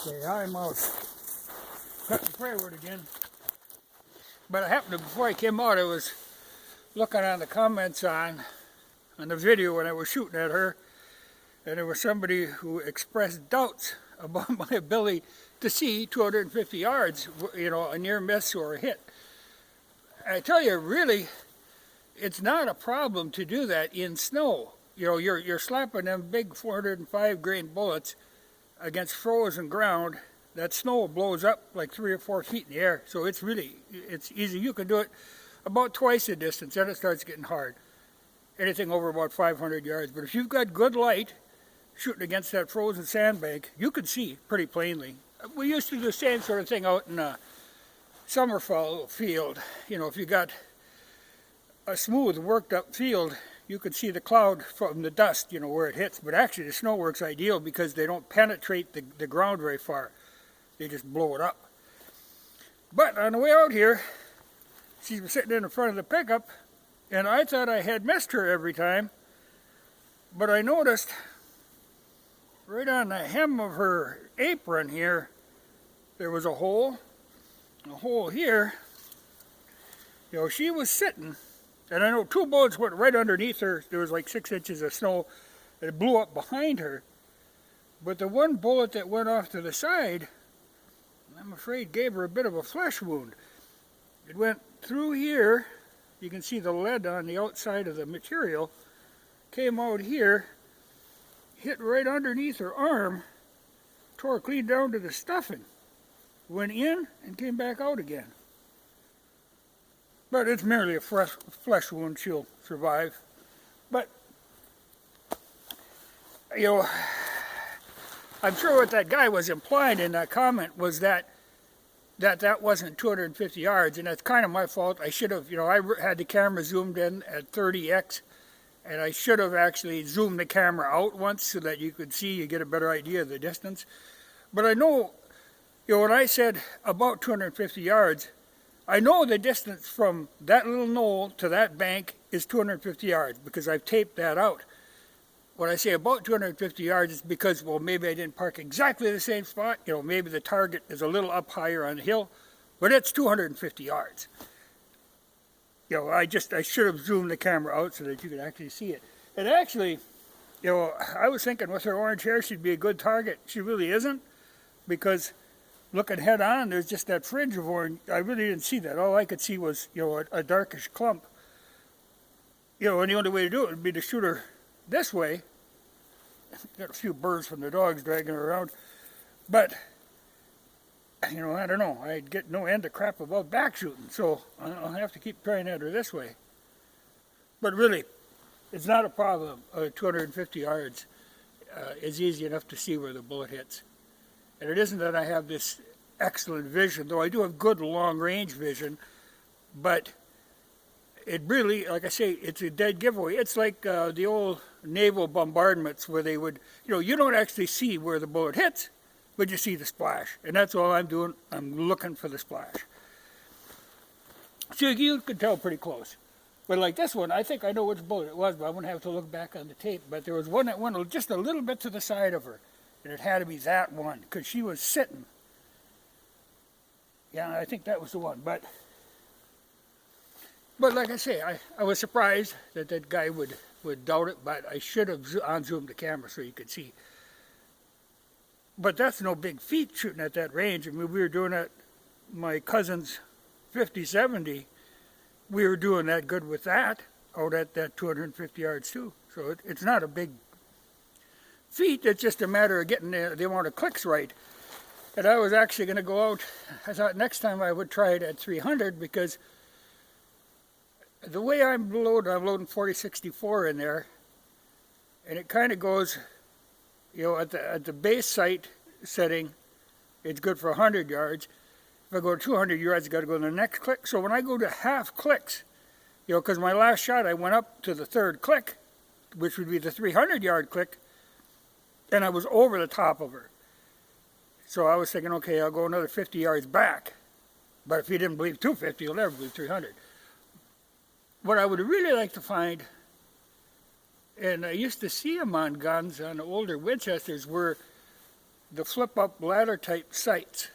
Okay, I'm out cutting plywood again. But I happened to, before I came out, I was looking on the comments on the video when I was shooting at her, and there was somebody who expressed doubts about my ability to see 250 yards, you know, a near miss or a hit. I tell you, really, it's not a problem to do that in snow. You know, you're slapping them big 405 grain bullets against frozen ground. That snow blows up like 3 or 4 feet in the air, so it's easy. You can do it about twice the distance, then it starts getting hard. Anything over about 500 yards. But if you've got good light shooting against that frozen sandbank, you can see pretty plainly. We used to do the same sort of thing out in a summerfall field. You know, if you got a smooth, worked up field, you could see the cloud from the dust, you know, where it hits. But actually the snow works ideal because they don't penetrate the ground very far. They just blow it up. But on the way out here, she was sitting in the front of the pickup, and I thought I had missed her every time. But I noticed right on the hem of her apron here, there was a hole here. You know, she was sitting, and I know 2 bullets went right underneath her. There was like 6 inches of snow, and it blew up behind her. But the one bullet that went off to the side, I'm afraid gave her a bit of a flesh wound. It went through here. You can see the lead on the outside of the material. Came out here, hit right underneath her arm, tore clean down to the stuffing. Went in and came back out again. But it's merely a flesh wound. She'll survive. But, you know, I'm sure what that guy was implying in that comment was that wasn't 250 yards, and that's kind of my fault. I should have, you know, I had the camera zoomed in at 30x, and I should have actually zoomed the camera out once so that you could see, you get a better idea of the distance. But I know, you know, when I said about 250 yards, I know the distance from that little knoll to that bank is 250 yards because I've taped that out. When I say about 250 yards, it's because, well, maybe I didn't park exactly the same spot. You know, maybe the target is a little up higher on the hill, but it's 250 yards. You know, I should have zoomed the camera out so that you could actually see it. And actually, you know, I was thinking with her orange hair, she'd be a good target. She really isn't, because looking head on, there's just that fringe of orange. I really didn't see that. All I could see was, you know, a darkish clump. You know, and the only way to do it would be to shoot her this way. Got a few birds from the dogs dragging her around. But, you know, I don't know. I'd get no end of crap about back shooting, so I'll have to keep trying at her this way. But really, it's not a problem. 250 yards is easy enough to see where the bullet hits. And it isn't that I have this excellent vision, though I do have good long-range vision, but it really, like I say, it's a dead giveaway. It's like the old naval bombardments where they would, you know, you don't actually see where the bullet hits, but you see the splash. And that's all I'm doing. I'm looking for the splash. So you could tell pretty close. But like this one, I think I know which bullet it was, but I'm going to have to look back on the tape. But there was one that went just a little bit to the side of her. And it had to be that one, because she was sitting. Yeah, I think that was the one. But like I say, I was surprised that guy would doubt it, but I should have on-zoomed the camera so you could see. But that's no big feat shooting at that range. I mean, we were doing it, my cousin's 50-70, we were doing that good with that, out at that 250 yards too. So it's not a big feat, it's just a matter of getting the amount of clicks right. And I was actually going to go out, I thought next time I would try it at 300, because the way I'm loading 4064 in there, and it kind of goes, you know, at the base sight setting, it's good for 100 yards. If I go to 200 yards, I've got to go to the next click. So when I go to half clicks, you know, because my last shot, I went up to the 3rd click, which would be the 300-yard click, and I was over the top of her. So I was thinking, okay, I'll go another 50 yards back. But if you didn't believe 250, you'll never believe 300. What I would really like to find, and I used to see them on guns, on the older Winchesters, were the flip-up ladder-type sights.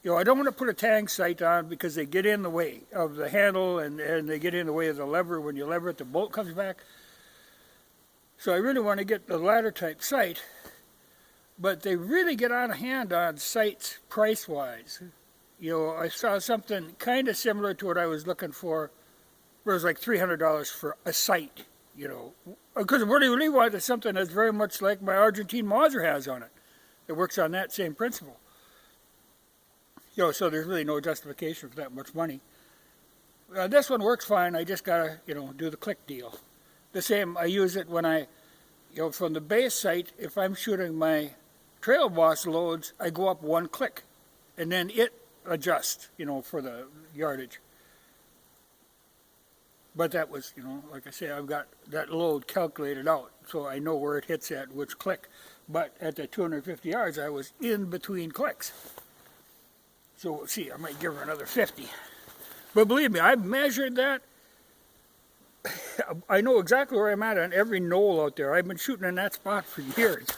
You know, I don't want to put a tang sight on because they get in the way of the handle and they get in the way of the lever. When you lever it, the bolt comes back. So I really want to get the ladder-type sight, but they really get out of hand on sights price-wise. You know, I saw something kind of similar to what I was looking for, where it was like $300 for a sight, you know. Because what I really want is something that's very much like my Argentine Mauser has on it. It works on that same principle. You know, so there's really no justification for that much money. This one works fine. I just gotta, you know, do the click deal. The same, I use it when I, you know, from the base sight, if I'm shooting my Trail Boss loads, I go up one click, and then it adjusts, you know, for the yardage. But that was, you know, like I say, I've got that load calculated out, so I know where it hits at which click. But at the 250 yards, I was in between clicks. So we'll see, I might give her another 50. But believe me, I've measured that. I know exactly where I'm at on every knoll out there. I've been shooting in that spot for years.